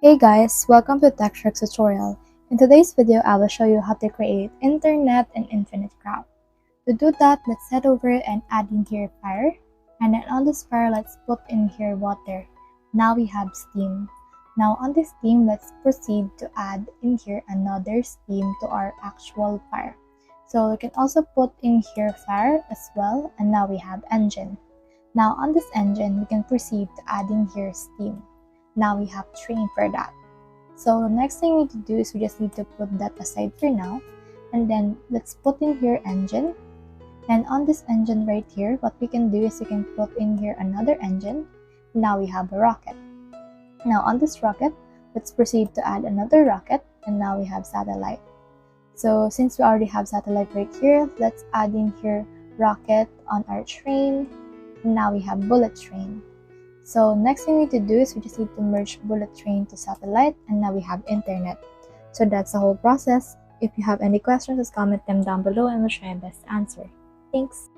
Hey guys, welcome to Tech Tricks tutorial. In today's video, I will show you how to create internet and infinite crowd. To do that, let's head over and add in here fire. And then on this fire, let's put in here water. Now we have steam. Now on this steam, let's proceed to add in here another steam to our actual fire. So we can also put in here fire as well, and now we have engine. Now on this engine, we can proceed to add in here steam. Now we have train for that. So next thing we need to do is we just need to put that aside for now. And then let's put in here engine. And on this engine right here, what we can do is we can put in here another engine. Now we have a rocket. Now on this rocket, let's proceed to add another rocket. And now we have satellite. So since we already have satellite right here, let's add in here rocket on our train. And now we have bullet train. So next thing we need to do is we just need to merge bullet train to satellite, and now we have internet. So that's the whole process. If you have any questions, just comment them down below and we'll try our best to answer. Thanks!